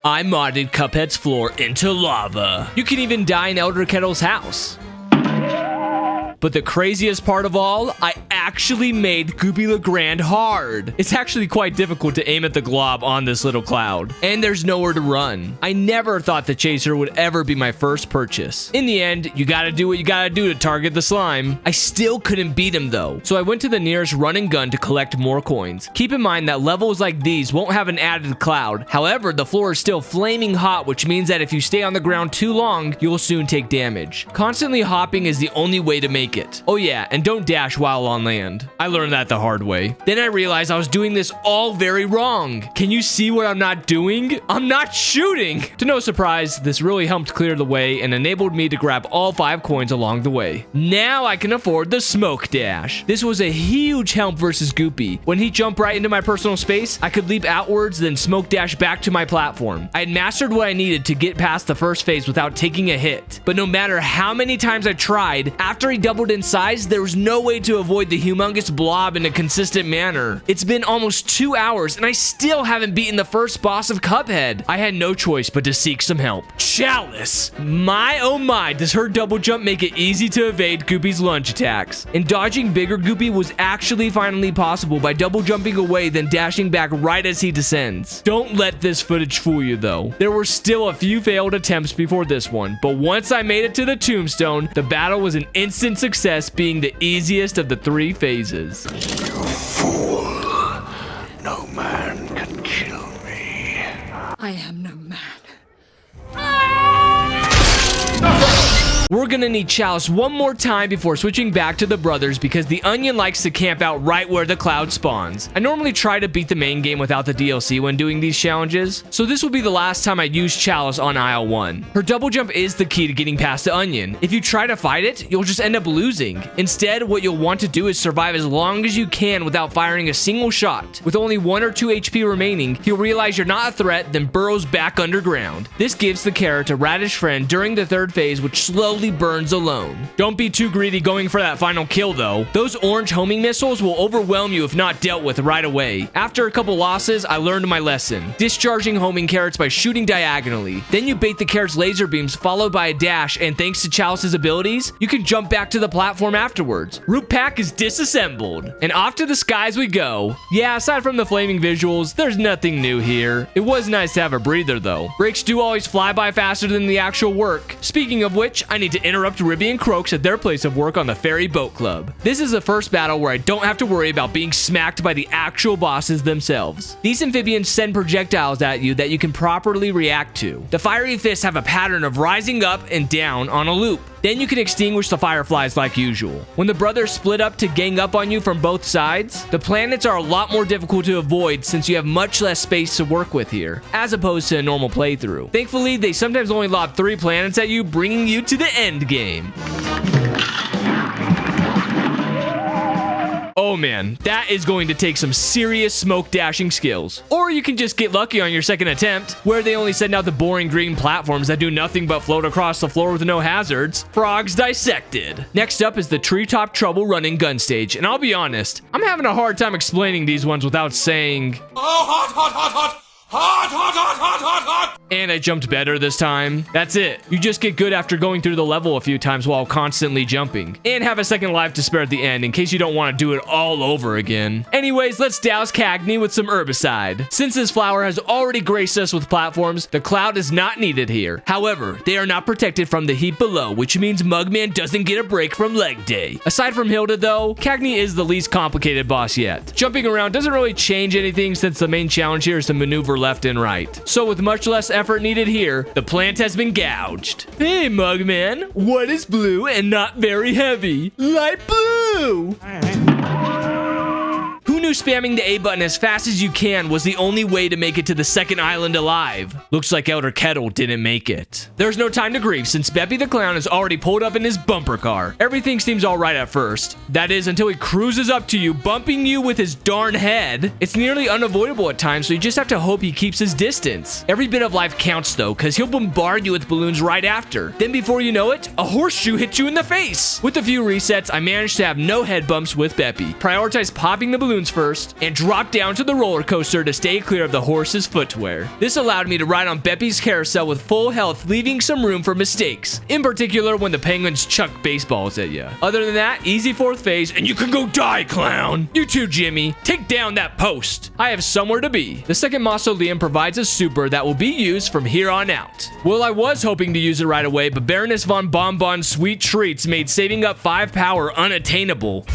I modded Cuphead's floor into lava. You can even die in Elder Kettle's house. But the craziest part of all, I actually made Goopy LeGrand hard. It's actually quite difficult to aim at the glob on this little cloud. And there's nowhere to run. I never thought the Chaser would ever be my first purchase. In the end, you gotta do what you gotta do to target the slime. I still couldn't beat him though. So I went to the nearest run and gun to collect more coins. Keep in mind that levels like these won't have an added cloud. However, the floor is still flaming hot, which means that if you stay on the ground too long, you'll soon take damage. Constantly hopping is the only way to make it. Oh yeah, and don't dash while on land. I learned that the hard way. Then I realized I was doing this all very wrong. Can you see what I'm not doing? I'm not shooting! To no surprise, this really helped clear the way and enabled me to grab all 5 coins along the way. Now I can afford the smoke dash. This was a huge help versus Goopy. When he jumped right into my personal space, I could leap outwards, then smoke dash back to my platform. I had mastered what I needed to get past the first phase without taking a hit. But no matter how many times I tried, after he doubled in size, there was no way to avoid the humongous blob in a consistent manner. It's been almost 2 hours and I still haven't beaten the first boss of Cuphead. I had no choice but to seek some help. Chalice! My oh my, does her double jump make it easy to evade Goopy's lunge attacks. And dodging bigger Goopy was actually finally possible by double jumping away then dashing back right as he descends. Don't let this footage fool you though. There were still a few failed attempts before this one, but once I made it to the tombstone, the battle was an instant success, being the easiest of the 3 phases. You fool. No man can kill me. I am no man. We're gonna need Chalice one more time before switching back to the brothers because the onion likes to camp out right where the cloud spawns. I normally try to beat the main game without the DLC when doing these challenges, so this will be the last time I use Chalice on aisle 1. Her double jump is the key to getting past the onion. If you try to fight it, you'll just end up losing. Instead, what you'll want to do is survive as long as you can without firing a single shot. With only 1 or 2 HP remaining, he'll realize you're not a threat, then burrows back underground. This gives the carrot a radish friend during the 3rd phase, which slowly burns alone. Don't be too greedy going for that final kill though. Those orange homing missiles will overwhelm you if not dealt with right away. After a couple losses, I learned my lesson. Discharging homing carrots by shooting diagonally. Then you bait the carrot's laser beams followed by a dash, and thanks to Chalice's abilities, you can jump back to the platform afterwards. Root pack is disassembled. And off to the skies we go. Yeah, aside from the flaming visuals, there's nothing new here. It was nice to have a breather though. Breaks do always fly by faster than the actual work. Speaking of which, I need to interrupt Ribby and Croaks at their place of work on the Ferry Boat Club. This is the first battle where I don't have to worry about being smacked by the actual bosses themselves. These amphibians send projectiles at you that you can properly react to. The fiery fists have a pattern of rising up and down on a loop. Then you can extinguish the fireflies like usual. When the brothers split up to gang up on you from both sides, the planets are a lot more difficult to avoid since you have much less space to work with here, as opposed to a normal playthrough. Thankfully, they sometimes only lob 3 planets at you, bringing you to the end game. Oh man, that is going to take some serious smoke dashing skills. Or you can just get lucky on your second attempt, where they only send out the boring green platforms that do nothing but float across the floor with no hazards. Frogs dissected. Next up is the treetop trouble running gun stage, and I'll be honest, I'm having a hard time explaining these ones without saying, "Oh, hot, hot, hot, hot! Hot, hot, hot, hot, hot, hot!" And I jumped better this time. That's it. You just get good after going through the level a few times while constantly jumping. And have a second life to spare at the end in case you don't want to do it all over again. Anyways, let's douse Cagney with some herbicide. Since this flower has already graced us with platforms, the cloud is not needed here. However, they are not protected from the heat below, which means Mugman doesn't get a break from leg day. Aside from Hilda though, Cagney is the least complicated boss yet. Jumping around doesn't really change anything since the main challenge here is to maneuver left and right. So with much less effort needed here, the plant has been gouged. Hey Mugman, what is blue and not very heavy? Light blue! Who knew spamming the A button as fast as you can was the only way to make it to the second island alive? Looks like Elder Kettle didn't make it. There's no time to grieve since Beppy the Clown is already pulled up in his bumper car. Everything seems alright at first. That is until he cruises up to you, bumping you with his darn head. It's nearly unavoidable at times, so you just have to hope he keeps his distance. Every bit of life counts though, cause he'll bombard you with balloons right after. Then before you know it, a horseshoe hits you in the face. With a few resets, I managed to have no head bumps with Beppy. Prioritize popping the balloons first and drop down to the roller coaster to stay clear of the horse's footwear. This allowed me to ride on Beppy's carousel with full health, leaving some room for mistakes, in particular when the penguins chuck baseballs at you. Other than that, easy fourth phase, and you can go die, clown! You too, Jimmy. Take down that post. I have somewhere to be. The second mausoleum provides a super that will be used from here on out. Well, I was hoping to use it right away, but Baroness von Bonbon's sweet treats made saving up 5 power unattainable.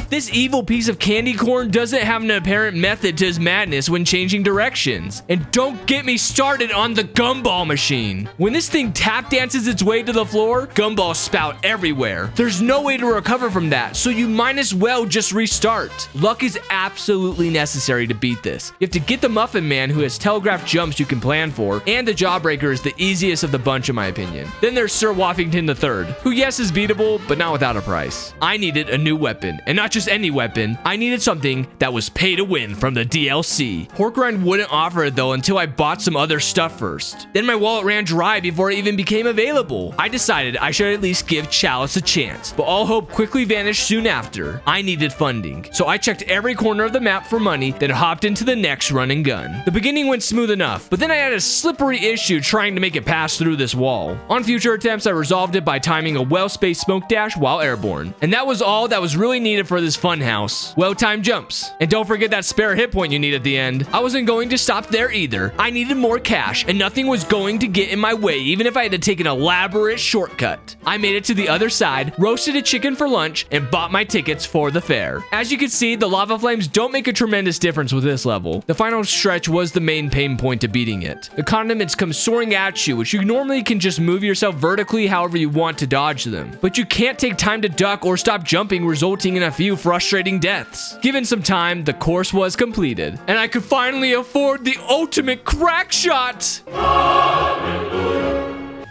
This evil piece of candy corn doesn't have an apparent method to his madness when changing directions. And don't get me started on the gumball machine. When this thing tap dances its way to the floor, gumballs spout everywhere. There's no way to recover from that, so you might as well just restart. Luck is absolutely necessary to beat this. You have to get the Muffin Man, who has telegraphed jumps you can plan for, and the Jawbreaker is the easiest of the bunch in my opinion. Then there's Sir Woffington III, who yes is beatable, but not without a price. I needed a new weapon, and not just any weapon. I needed something that was pay to win from the DLC. Porkrind wouldn't offer it though until I bought some other stuff first. Then my wallet ran dry before it even became available. I decided I should at least give Chalice a chance, but all hope quickly vanished soon after. I needed funding, so I checked every corner of the map for money, then hopped into the next run and gun. The beginning went smooth enough, but then I had a slippery issue trying to make it pass through this wall. On future attempts, I resolved it by timing a well-spaced smoke dash while airborne. And that was all that was really needed for this funhouse. Well-timed jumps. And don't forget that spare hit point you need at the end. I wasn't going to stop there either. I needed more cash, and nothing was going to get in my way, even if I had to take an elaborate shortcut. I made it to the other side, roasted a chicken for lunch, and bought my tickets for the fair. As you can see, the lava flames don't make a tremendous difference with this level. The final stretch was the main pain point to beating it. The condiments come soaring at you, which you normally can just move yourself vertically however you want to dodge them. But you can't take time to duck or stop jumping, resulting in a few frustrating deaths. Given some time, the course was completed, and I could finally afford the ultimate crack shot!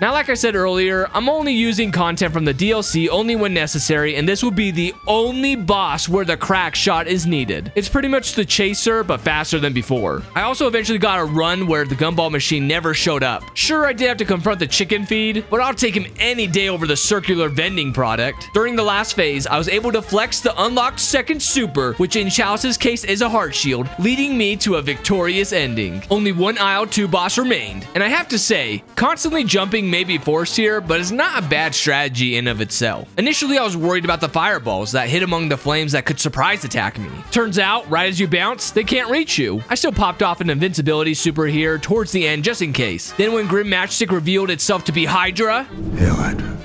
Now, like I said earlier, I'm only using content from the DLC only when necessary, and this will be the only boss where the crack shot is needed. It's pretty much the chaser, but faster than before. I also eventually got a run where the gumball machine never showed up. Sure, I did have to confront the chicken feed, but I'll take him any day over the circular vending product. During the last phase, I was able to flex the unlocked second super, which in Chalice's case is a heart shield, leading me to a victorious ending. Only one Aisle 2 boss remained, and I have to say, constantly jumping may be forced here, but it's not a bad strategy in of itself. Initially, I was worried about the fireballs that hit among the flames that could surprise attack me. Turns out, right as you bounce, they can't reach you. I still popped off an invincibility super here towards the end just in case. Then when Grim Matchstick revealed itself to be Hydra,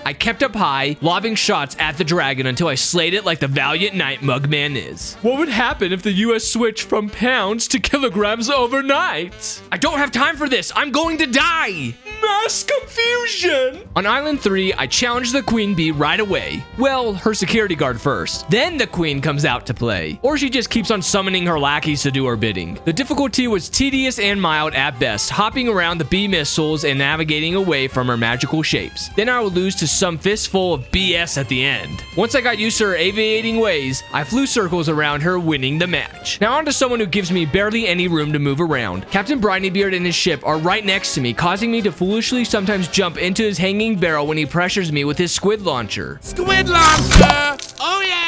I kept up high, lobbing shots at the dragon until I slayed it like the valiant knight Mugman is. What would happen if the US switched from pounds to kilograms overnight? I don't have time for this. I'm going to die. Mass confusion. On Island 3, I challenged the Queen Bee right away. Well, her security guard first. Then the Queen comes out to play. Or she just keeps on summoning her lackeys to do her bidding. The difficulty was tedious and mild at best, hopping around the bee missiles and navigating away from her magical shapes. Then I would lose to some fistful of BS at the end. Once I got used to her aviating ways, I flew circles around her, winning the match. Now on to someone who gives me barely any room to move around. Captain Brineybeard and his ship are right next to me, causing me to foolishly sometimes jump into his hanging barrel when he pressures me with his squid launcher. Squid launcher! Oh yeah!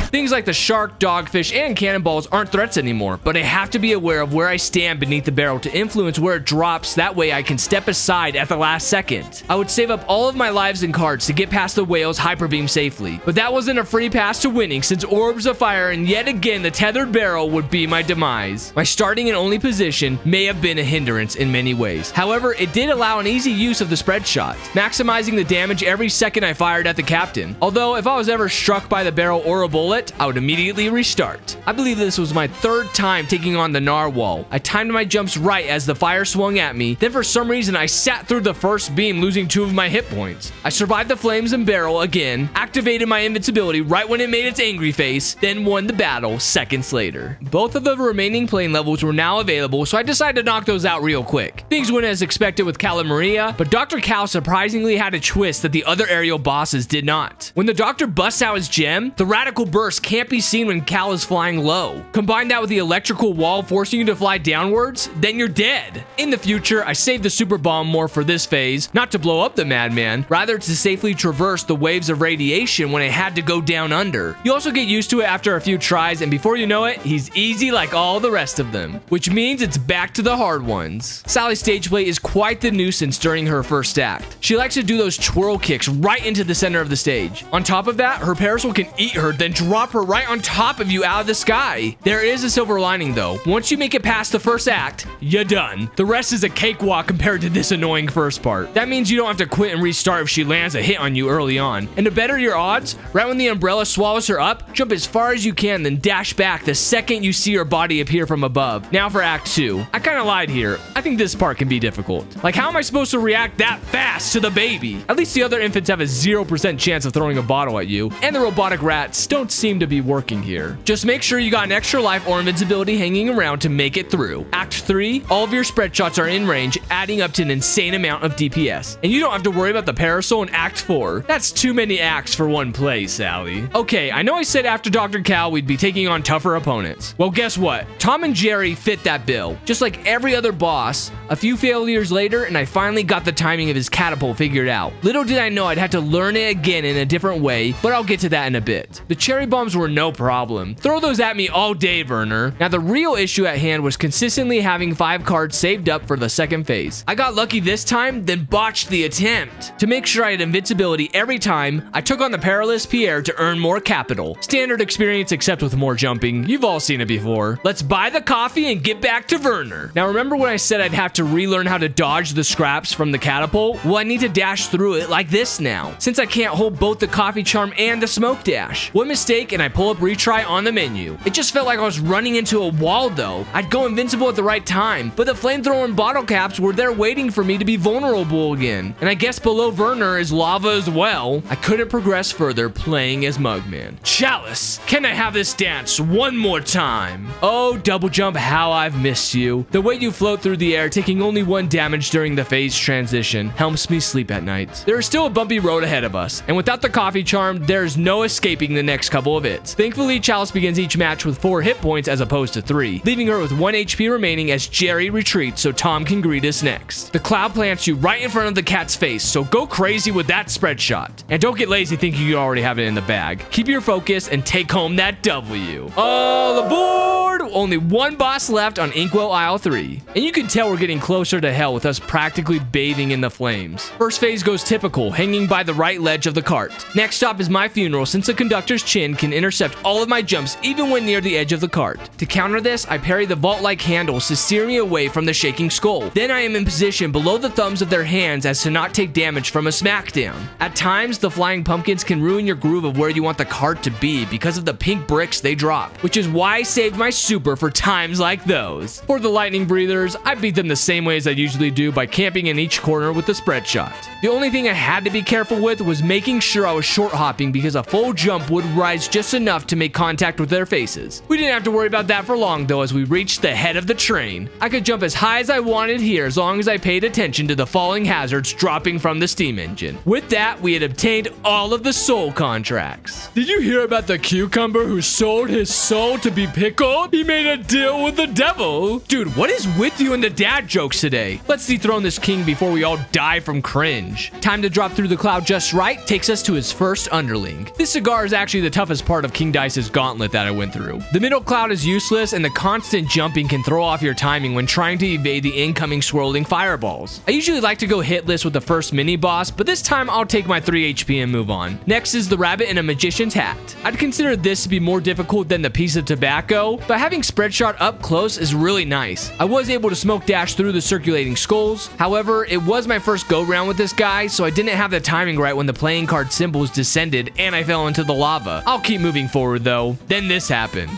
Things like the shark, dogfish, and cannonballs aren't threats anymore, but I have to be aware of where I stand beneath the barrel to influence where it drops, that way I can step aside at the last second. I would save up all of my lives and cards to get past the whale's hyper beam safely, but that wasn't a free pass to winning since orbs of fire and yet again the tethered barrel would be my demise. My starting and only position may have been a hindrance in many ways. However, it did allow an easy use of the spread shot, maximizing the damage every second I fired at the captain. Although if I was ever struck by the barrel or a bullet, I would immediately restart. I believe this was my third time taking on the narwhal. I timed my jumps right as the fire swung at me, then for some reason I sat through the first beam, losing 2 of my hit points. I survived the flames and barrel again, activated my invincibility right when it made its angry face, then won the battle seconds later. Both of the remaining plane levels were now available, so I decided to knock those out real quick. Things went as expected with Cal and Maria, but Dr. Cal surprisingly had a twist that the other aerial bosses did not. When the Doctor busts out his gem, the radical burst burst can't be seen when Cal is flying low. Combine that with the electrical wall forcing you to fly downwards, then you're dead. In the future, I saved the super bomb more for this phase, not to blow up the madman, rather to safely traverse the waves of radiation when it had to go down under. You also get used to it after a few tries, and before you know it, he's easy like all the rest of them, which means it's back to the hard ones. Sally's stage play is quite the nuisance during her first act. She likes to do those twirl kicks right into the center of the stage. On top of that, her parasol can eat her, then drop her right on top of you out of the sky. There is a silver lining though. Once you make it past the first act, you're done. The rest is a cakewalk compared to this annoying first part. That means you don't have to quit and restart if she lands a hit on you early on. And to better your odds, right when the umbrella swallows her up, jump as far as you can, then dash back the second you see her body appear from above. Now for Act 2. I kinda lied here. I think this part can be difficult. Like, how am I supposed to react that fast to the baby? At least the other infants have a 0% chance of throwing a bottle at you, and the robotic rats don't seem to be working here. Just make sure you got an extra life or invincibility hanging around to make it through. Act 3, all of your spread shots are in range, adding up to an insane amount of DPS. And you don't have to worry about the parasol in Act 4. That's too many acts for one play, Sally. Okay, I know I said after Dr. Cal we'd be taking on tougher opponents. Well, guess what? Tom and Jerry fit that bill. Just like every other boss, a few failures later, and I finally got the timing of his catapult figured out. Little did I know I'd have to learn it again in a different way, but I'll get to that in a bit. The cherry bombs were no problem. Throw those at me all day, Werner. Now, the real issue at hand was consistently having 5 cards saved up for the second phase. I got lucky this time, then botched the attempt. To make sure I had invincibility every time, I took on the Perilous Pierre to earn more capital. Standard experience except with more jumping. You've all seen it before. Let's buy the coffee and get back to Werner. Now, remember when I said I'd have to relearn how to dodge the scraps from the catapult? Well, I need to dash through it like this now, since I can't hold both the coffee charm and the smoke dash. One mistake and I pull up retry on the menu. It just felt like I was running into a wall though. I'd go invincible at the right time, but the flamethrower and bottle caps were there waiting for me to be vulnerable again. And I guess below Werner is lava as well. I couldn't progress further playing as Mugman. Chalice, can I have this dance one more time? Oh, double jump, how I've missed you. The way you float through the air, taking only 1 damage during the phase transition, helps me sleep at night. There is still a bumpy road ahead of us, and without the coffee charm, there's no escaping the next couple of hits. Thankfully, Chalice begins each match with 4 hit points as opposed to 3, leaving her with 1 HP remaining as Jerry retreats so Tom can greet us next. The cloud plants you right in front of the cat's face, so go crazy with that spread shot. And don't get lazy thinking you already have it in the bag. Keep your focus and take home that W. All aboard! Only 1 boss left on Inkwell Isle 3. And you can tell we're getting closer to hell with us practically bathing in the flames. First phase goes typical, hanging by the right ledge of the cart. Next stop is my funeral, since the conductor's chin can intercept all of my jumps even when near the edge of the cart. To counter this, I parry the vault-like handles to steer me away from the shaking skull. Then I am in position below the thumbs of their hands as to not take damage from a smackdown. At times, the flying pumpkins can ruin your groove of where you want the cart to be because of the pink bricks they drop, which is why I saved my super for times like those. For the lightning breathers, I beat them the same way as I usually do by camping in each corner with the spread shot. The only thing I had to be careful with was making sure I was short hopping because a full jump would rise just enough to make contact with their faces. We didn't have to worry about that for long though as we reached the head of the train. I could jump as high as I wanted here as long as I paid attention to the falling hazards dropping from the steam engine. With that, we had obtained all of the soul contracts. Did you hear about the cucumber who sold his soul to be pickled? He made a deal with the devil. Dude, what is with you and the dad jokes today? Let's dethrone this king before we all die from cringe. Time to drop through the cloud just right takes us to his first underling. This cigar is actually the toughest part of King Dice's gauntlet that I went through. The middle cloud is useless and the constant jumping can throw off your timing when trying to evade the incoming swirling fireballs. I usually like to go hitless with the first mini boss, but this time I'll take my 3 HP and move on. Next is the rabbit in a magician's hat. I'd consider this to be more difficult than the piece of tobacco, but having spread shot up close is really nice. I was able to smoke dash through the circulating skulls. However, it was my first go round with this guy, so I didn't have the timing right when the playing card symbols descended and I fell into the lava. I'll keep moving forward though. Then this happened.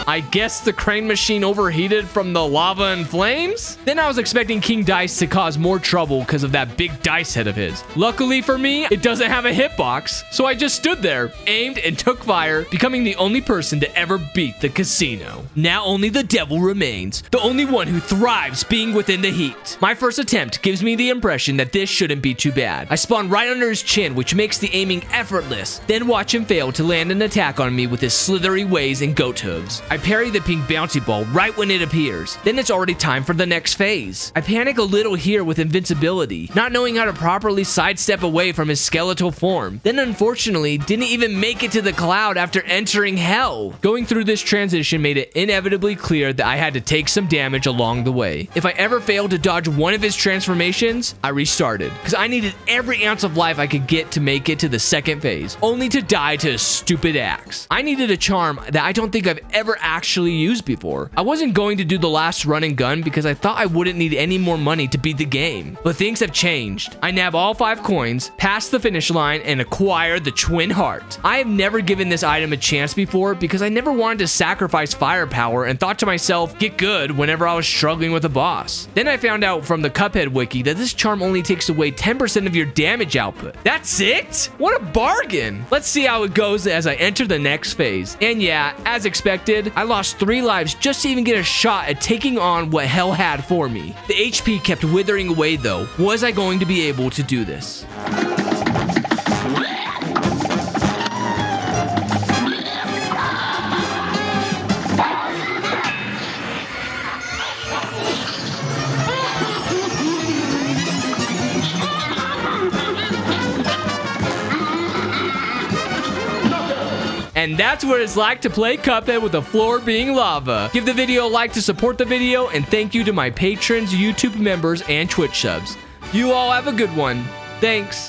I I guess the crane machine overheated from the lava and flames? Then I was expecting King Dice to cause more trouble because of that big dice head of his. Luckily for me, it doesn't have a hitbox, so I just stood there, aimed, and took fire, becoming the only person to ever beat the casino. Now only the devil remains, the only one who thrives being within the heat. My first attempt gives me the impression that this shouldn't be too bad. I spawn right under his chin, which makes the aiming effortless, then watch him fail to land an attack on me with his slithery ways and goat hooves. I parry the pink bouncy ball right when it appears. Then it's already time for the next phase. I panic a little here with invincibility, not knowing how to properly sidestep away from his skeletal form. Then unfortunately, didn't even make it to the cloud after entering hell. Going through this transition made it inevitably clear that I had to take some damage along the way. If I ever failed to dodge one of his transformations, I restarted, because I needed every ounce of life I could get to make it to the second phase, only to die to a stupid axe. I needed a charm that I don't think I've ever actually used before. I wasn't going to do the last run and gun because I thought I wouldn't need any more money to beat the game. But things have changed. I nab all 5 coins, pass the finish line, and acquire the twin heart. I have never given this item a chance before because I never wanted to sacrifice firepower and thought to myself, get good whenever I was struggling with a boss. Then I found out from the Cuphead wiki that this charm only takes away 10% of your damage output. That's it? What a bargain! Let's see how it goes as I enter the next phase. And yeah, as expected, I lost 3 lives just to even get a shot at taking on what hell had for me. The HP kept withering away though. Was I going to be able to do this? And that's what it's like to play Cuphead with the floor being lava. Give the video a like to support the video, and thank you to my patrons, YouTube members, and Twitch subs. You all have a good one. Thanks.